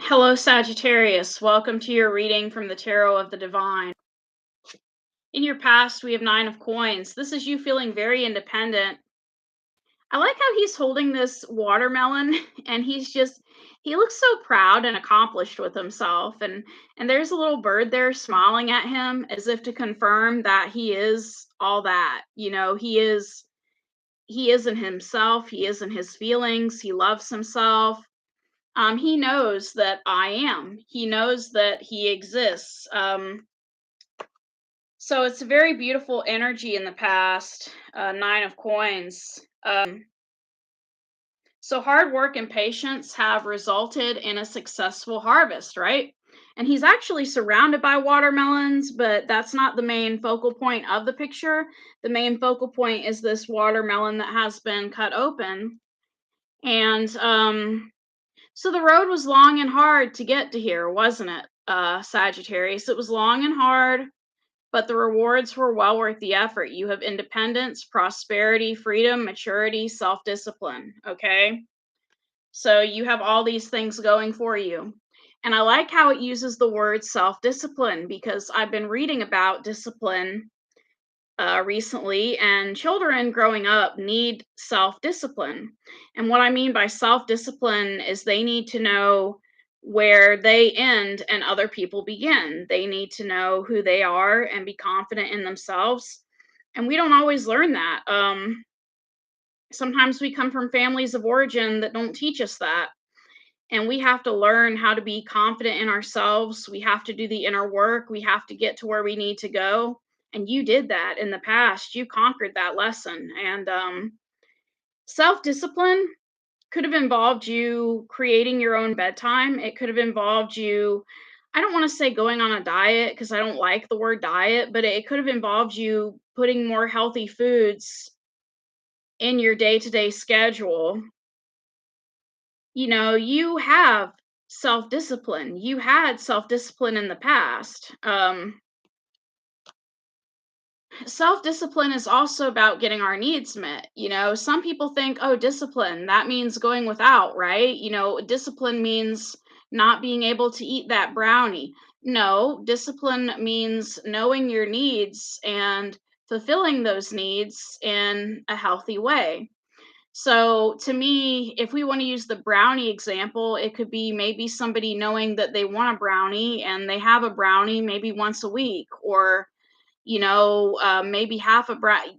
Hello, Sagittarius. Welcome to your reading from the Tarot of the Divine. In your past, we have Nine of Coins. This is you feeling very independent. I like how he's holding this watermelon and he looks so proud and accomplished with himself. And there's a little bird there smiling at him as if to confirm that he is all that. He isn't himself, he isn't his feelings, he loves himself. He knows that I am. He knows that he exists. So it's a very beautiful energy in the past. Nine of Coins. So hard work and patience have resulted in a successful harvest, right? And he's actually surrounded by watermelons, but that's not the main focal point of the picture. The main focal point is this watermelon that has been cut open. And so the road was long and hard to get to here, wasn't it, Sagittarius? It was long and hard, but the rewards were well worth the effort. You have independence, prosperity, freedom, maturity, self-discipline, okay? So you have all these things going for you. And I like how it uses the word self-discipline because I've been reading about discipline recently, and children growing up need self discipline. And what I mean by self discipline is they need to know where they end and other people begin. They need to know who they are and be confident in themselves. And we don't always learn that. Sometimes we come from families of origin that don't teach us that. And we have to learn how to be confident in ourselves. We have to do the inner work. We have to get to where we need to go. And you did that in the past. You conquered that lesson. And self discipline could have involved you creating your own bedtime. It could have involved you, I don't want to say going on a diet because I don't like the word diet, but it could have involved you putting more healthy foods in your day to day schedule. You have self-discipline. You had self-discipline in the past. Self-discipline is also about getting our needs met. Some people think, oh, discipline, that means going without, right? Discipline means not being able to eat that brownie. No, discipline means knowing your needs and fulfilling those needs in a healthy way. So to me, if we want to use the brownie example, it could be maybe somebody knowing that they want a brownie and they have a brownie maybe once a week, or maybe half a brownie.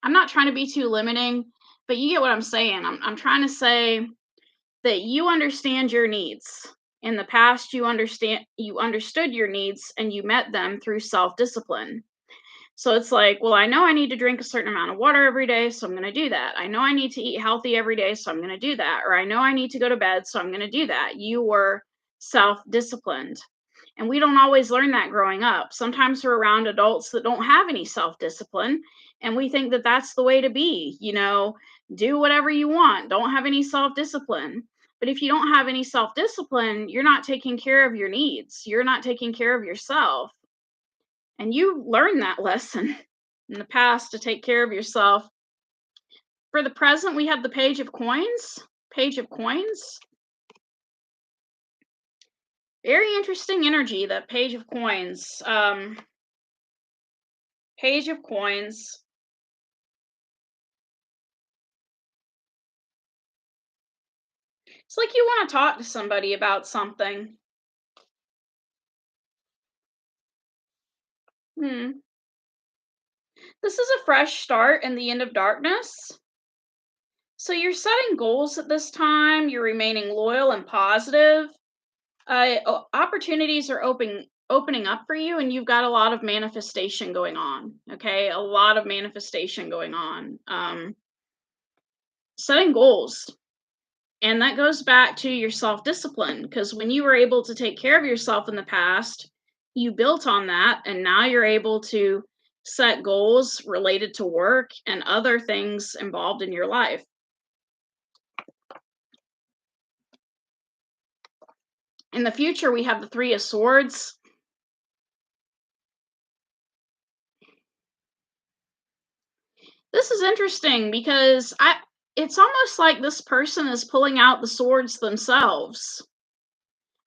I'm not trying to be too limiting, but you get what I'm saying. I'm trying to say that you understand your needs. In the past, you understood your needs and you met them through self-discipline. So it's like, well, I know I need to drink a certain amount of water every day, so I'm going to do that. I know I need to eat healthy every day, so I'm going to do that. Or I know I need to go to bed, so I'm going to do that. You were self disciplined. And we don't always learn that growing up. Sometimes we're around adults that don't have any self discipline, and we think that that's the way to be. Do whatever you want, don't have any self discipline. But if you don't have any self discipline, you're not taking care of your needs, you're not taking care of yourself. And you learned that lesson in the past to take care of yourself. For the present, we have the Page of Coins. Page of Coins. Very interesting energy, that Page of Coins. Page of Coins. It's like you want to talk to somebody about something. This is a fresh start in the end of darkness. So you're setting goals at this time. You're remaining loyal and positive. Opportunities are opening up for you, and you've got a lot of manifestation going on. Okay, a lot of manifestation going on. Setting goals, and that goes back to your self-discipline, because when you were able to take care of yourself in the past, you built on that, and now you're able to set goals related to work and other things involved in your life. In the future, we have the Three of Swords. This is interesting because it's almost like this person is pulling out the swords themselves.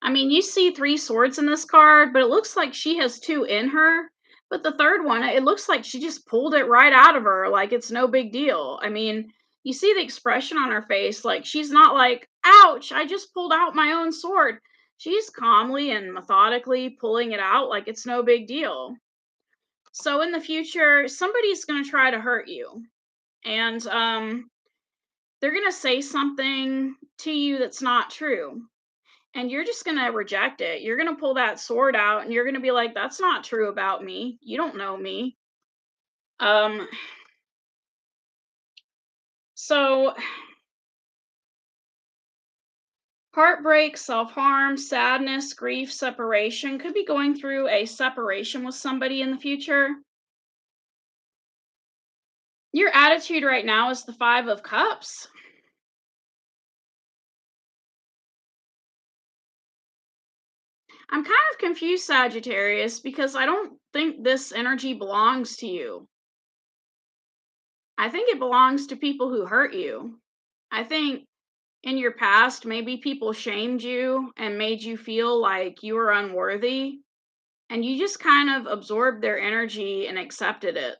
I mean, you see 3 swords in this card, but it looks like she has 2 in her. But the 3rd one, it looks like she just pulled it right out of her, like it's no big deal. I mean, you see the expression on her face, like she's not like, "Ouch, I just pulled out my own sword." She's calmly and methodically pulling it out like it's no big deal. So in the future, somebody's going to try to hurt you. And they're going to say something to you that's not true. And you're just going to reject it. You're going to pull that sword out and you're going to be like, that's not true about me. You don't know me. Um, so heartbreak, self harm, sadness, grief, separation could be going through a separation with somebody in the future. Your attitude right now is the 5 of Cups. I'm kind of confused, Sagittarius, because I don't think this energy belongs to you. I think it belongs to people who hurt you. I think in your past, maybe people shamed you and made you feel like you were unworthy, and you just kind of absorbed their energy and accepted it.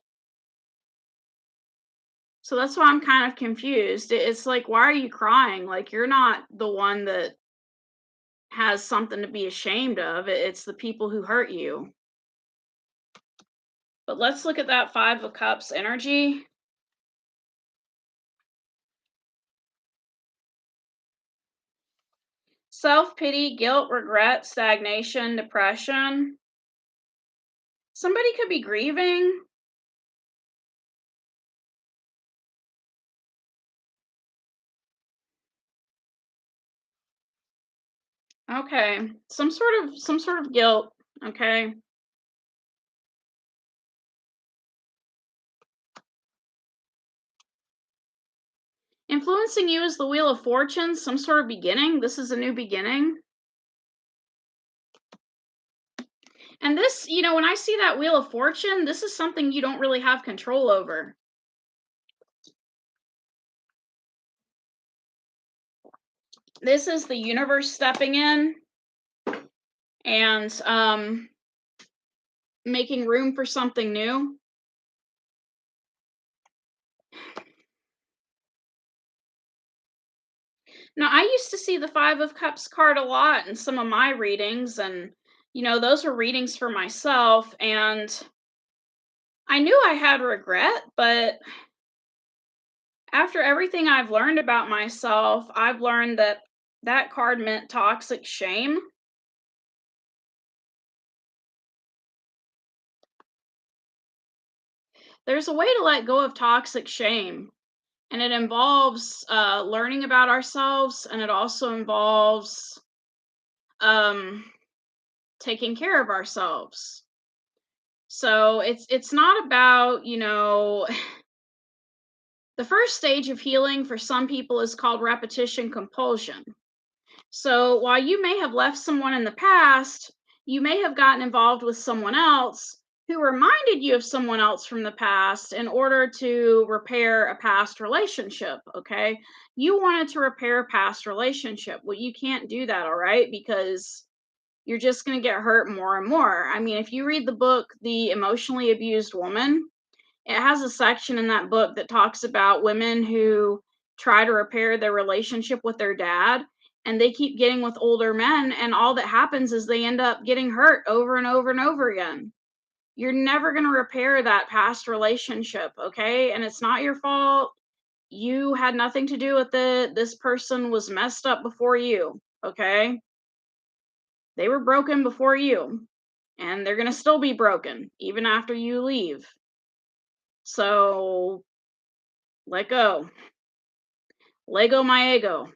So that's why I'm kind of confused. It's like, why are you crying? Like, you're not the one that has something to be ashamed of. It's the people who hurt you. But let's look at that 5 of Cups energy. Self-pity, guilt, regret, stagnation, depression. Somebody could be grieving. Okay. Some sort of guilt, okay? Influencing you is the Wheel of Fortune, some sort of beginning. This is a new beginning. And this, when I see that Wheel of Fortune, this is something you don't really have control over. This is the universe stepping in and making room for something new. Now, I used to see the 5 of Cups card a lot in some of my readings, and those were readings for myself, and I knew I had regret, but after everything I've learned about myself, I've learned that that card meant toxic shame. There's a way to let go of toxic shame, and it involves learning about ourselves, and it also involves um, taking care of ourselves. So it's not about, the first stage of healing for some people is called repetition compulsion. So while you may have left someone in the past, you may have gotten involved with someone else who reminded you of someone else from the past in order to repair a past relationship. Okay. You wanted to repair a past relationship. Well, you can't do that, all right? Because you're just going to get hurt more and more. I mean, if you read the book, The Emotionally Abused Woman, it has a section in that book that talks about women who try to repair their relationship with their dad, and they keep getting with older men, and all that happens is they end up getting hurt over and over and over again. You're never going to repair that past relationship, okay? And it's not your fault. You had nothing to do with it. This person was messed up before you, okay? They were broken before you, and they're going to still be broken even after you leave. So let go. Lego my ego.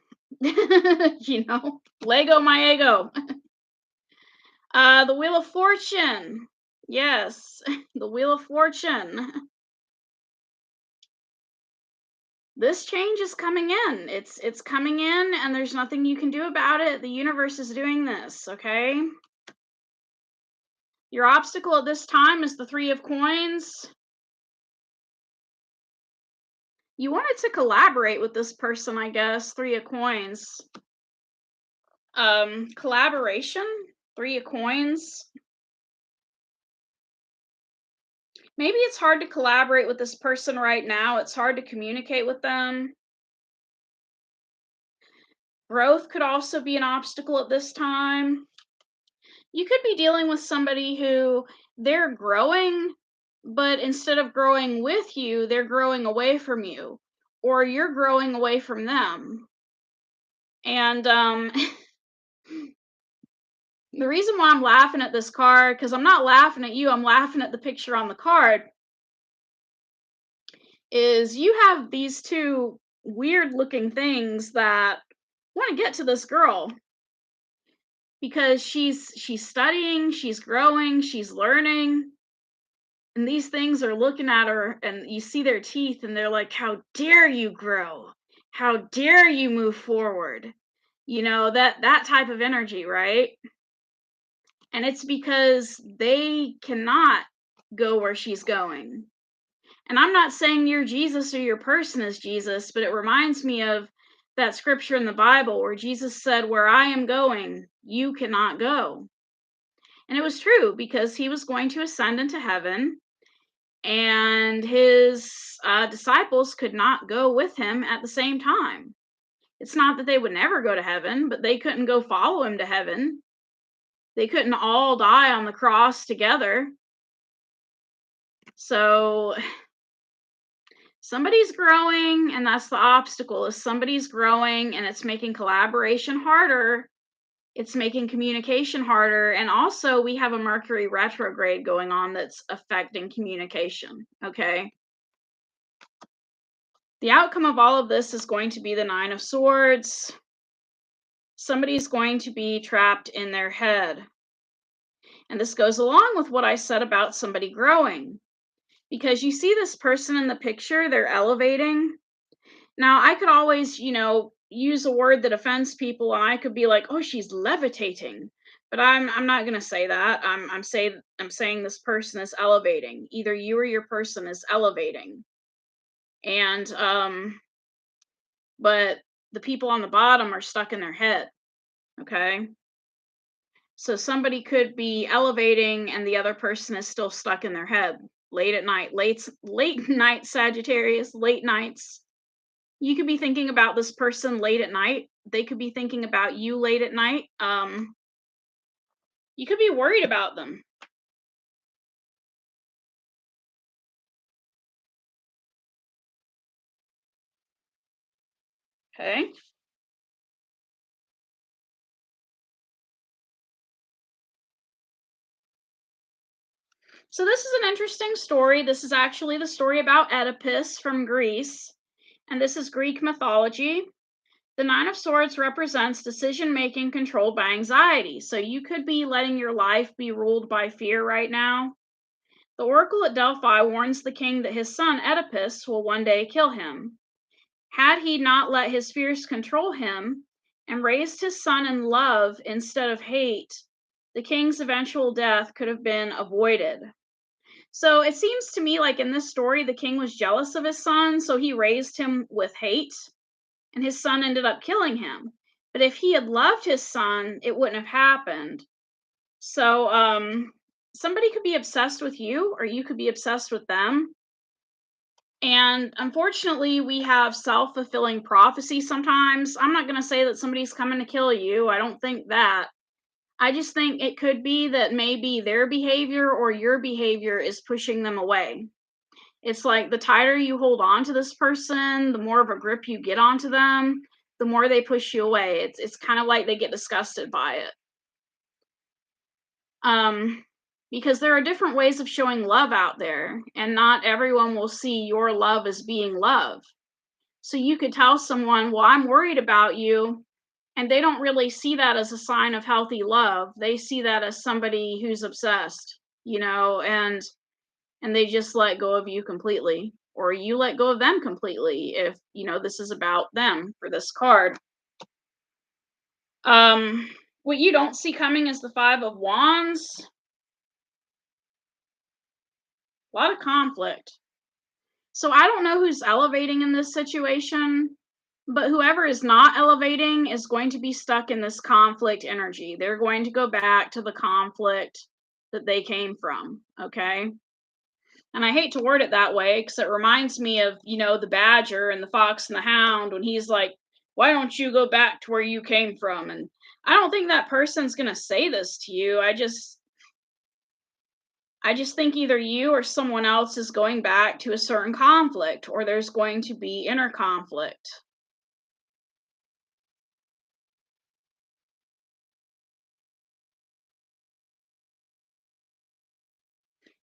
Lego my ego. The Wheel of Fortune. Yes, the Wheel of Fortune. This change is coming in. It's coming in and there's nothing you can do about it. The universe is doing this, okay? Your obstacle at this time is the 3 of Coins. You wanted to collaborate with this person, I guess. 3 of Coins. Collaboration, 3 of coins. Maybe it's hard to collaborate with this person right now. It's hard to communicate with them. Growth could also be an obstacle at this time. You could be dealing with somebody who they're growing, but instead of growing with you, they're growing away from you, or you're growing away from them. And the reason why I'm laughing at this card, because I'm not laughing at you, I'm laughing at the picture on the card, is you have these two weird looking things that want to get to this girl because she's studying, she's growing, she's learning, and these things are looking at her and you see their teeth and they're like, how dare you grow, how dare you move forward, that type of energy, right? And it's because they cannot go where she's going. And I'm not saying you're Jesus or your person is Jesus, but it reminds me of that scripture in the Bible where Jesus said, where I am going, you cannot go. And it was true because he was going to ascend into heaven, and his disciples could not go with him at the same time. It's not that they would never go to heaven, but they couldn't go follow him to heaven. They couldn't all die on the cross together. So somebody's growing, and that's the obstacle, is somebody's growing and it's making collaboration harder. It's making communication harder. And also we have a Mercury retrograde going on that's affecting communication. Okay. The outcome of all of this is going to be the 9 of Swords. Somebody's going to be trapped in their head. And this goes along with what I said about somebody growing. Because you see this person in the picture, they're elevating. Now, I could always, use a word that offends people, and I could be like, "Oh, she's levitating." But I'm not going to say that. I'm saying this person is elevating. Either you or your person is elevating. And but the people on the bottom are stuck in their head, okay? So somebody could be elevating and the other person is still stuck in their head late at night, late night Sagittarius, late nights. You could be thinking about this person late at night. They could be thinking about you late at night. You could be worried about them. Okay. So this is an interesting story. This is actually the story about Oedipus from Greece, and this is Greek mythology. The 9 of Swords represents decision making controlled by anxiety. So you could be letting your life be ruled by fear right now. The oracle at Delphi warns the king that his son Oedipus will one day kill him. Had he not let his fears control him and raised his son in love instead of hate, the king's eventual death could have been avoided. So it seems to me like in this story, the king was jealous of his son, so he raised him with hate, and his son ended up killing him. But if he had loved his son, it wouldn't have happened. So somebody could be obsessed with you, or you could be obsessed with them. And unfortunately, we have self-fulfilling prophecy sometimes. I'm not going to say that somebody's coming to kill you. I don't think that. I just think it could be that maybe their behavior or your behavior is pushing them away. It's like the tighter you hold on to this person, the more of a grip you get onto them, the more they push you away. It's kind of like they get disgusted by it. Because there are different ways of showing love out there, and not everyone will see your love as being love. So you could tell someone, well, I'm worried about you, and they don't really see that as a sign of healthy love. They see that as somebody who's obsessed, and they just let go of you completely, or you let go of them completely if, this is about them for this card. What you don't see coming is the 5 of Wands. A lot of conflict. So I don't know who's elevating in this situation. But whoever is not elevating is going to be stuck in this conflict energy. They're going to go back to the conflict that they came from, okay? And I hate to word it that way because it reminds me of, the badger and the fox and the hound when he's like, "Why don't you go back to where you came from?" And I don't think that person's going to say this to you. I just think either you or someone else is going back to a certain conflict, or there's going to be inner conflict.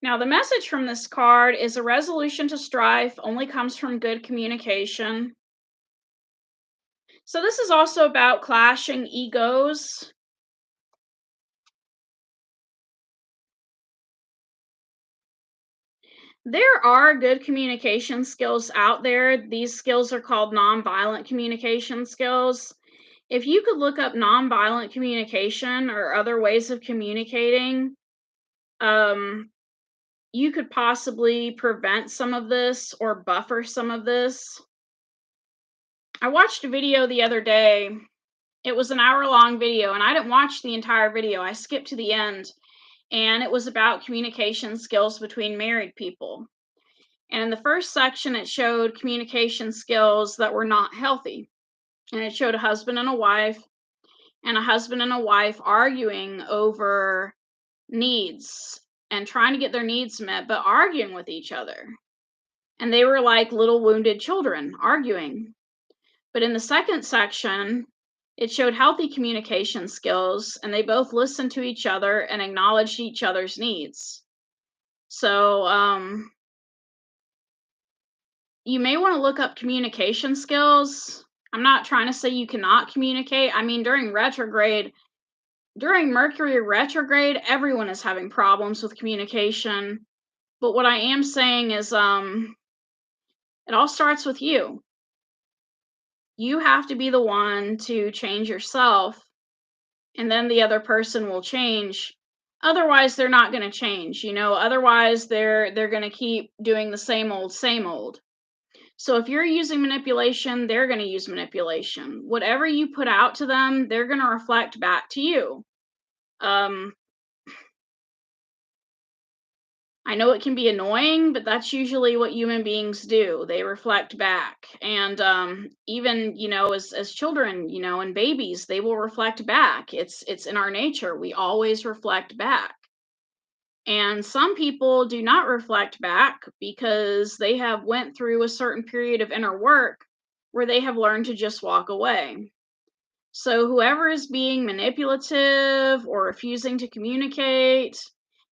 Now, the message from this card is a resolution to strife only comes from good communication. So, this is also about clashing egos. There are good communication skills out there. These skills are called nonviolent communication skills. If you could look up nonviolent communication or other ways of communicating, um, you could possibly prevent some of this or buffer some of this. I watched a video the other day. It was an hour-long video, and I didn't watch the entire video. I skipped to the end, and it was about communication skills between married people. And in the first section, it showed communication skills that were not healthy. And it showed a husband and a wife, and a husband and a wife arguing over needs and trying to get their needs met, but arguing with each other. And they were like little wounded children arguing. But in the second section, it showed healthy communication skills, and they both listened to each other and acknowledged each other's needs. So, you may want to look up communication skills. I'm not trying to say you cannot communicate. I mean, during Mercury retrograde, everyone is having problems with communication. But what I am saying is, it all starts with you. You have to be the one to change yourself, and then the other person will change. Otherwise, they're not going to change. Otherwise they're going to keep doing the same old, same old. So if you're using manipulation, they're going to use manipulation. Whatever you put out to them, they're going to reflect back to you. Um, I know it can be annoying, but that's usually what human beings do. They reflect back. And even, as children, and babies, they will reflect back. It's in our nature. We always reflect back. And some people do not reflect back because they have went through a certain period of inner work where they have learned to just walk away. So whoever is being manipulative or refusing to communicate,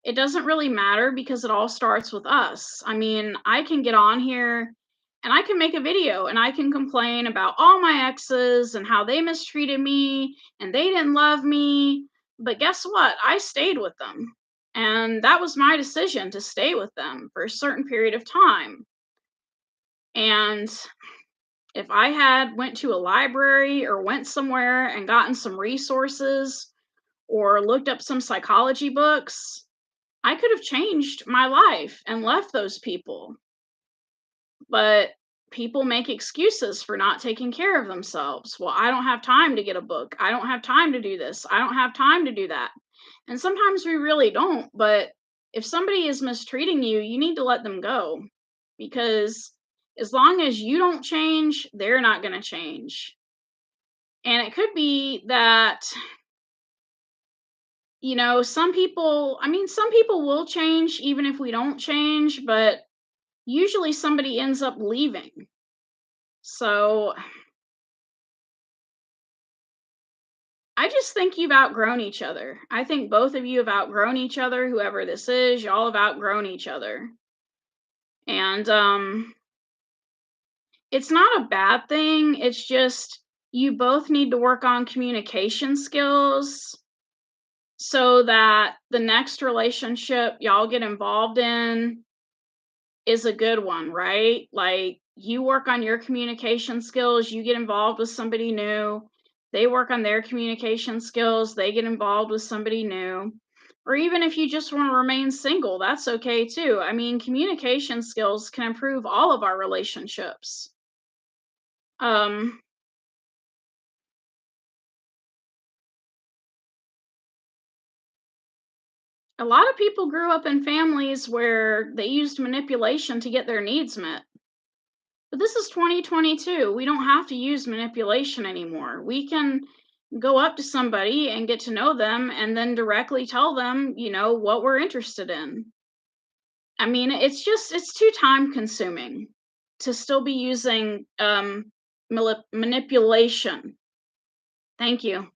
it doesn't really matter because it all starts with us. I mean, I can get on here and I can make a video and I can complain about all my exes and how they mistreated me and they didn't love me. But guess what? I stayed with them. And that was my decision to stay with them for a certain period of time. And if I had went to a library or went somewhere and gotten some resources or looked up some psychology books, I could have changed my life and left those people. But people make excuses for not taking care of themselves. Well, I don't have time to get a book. I don't have time to do this. I don't have time to do that. And sometimes we really don't. But if somebody is mistreating you, you need to let them go, because as long as you don't change, they're not going to change. And it could be that, some people will change even if we don't change, but usually somebody ends up leaving. So I just think you've outgrown each other. I think both of you have outgrown each other. Whoever this is, y'all have outgrown each other. And it's not a bad thing. It's just you both need to work on communication skills so that the next relationship y'all get involved in is a good one, right? Like, you work on your communication skills, you get involved with somebody new, they work on their communication skills, they get involved with somebody new. Or even if you just want to remain single, that's okay too. I mean, communication skills can improve all of our relationships. Um, A lot of people grew up in families where they used manipulation to get their needs met. But this is 2022. We don't have to use manipulation anymore. We can go up to somebody and get to know them and then directly tell them, what we're interested in. I mean, it's too time consuming to still be using manipulation. Thank you.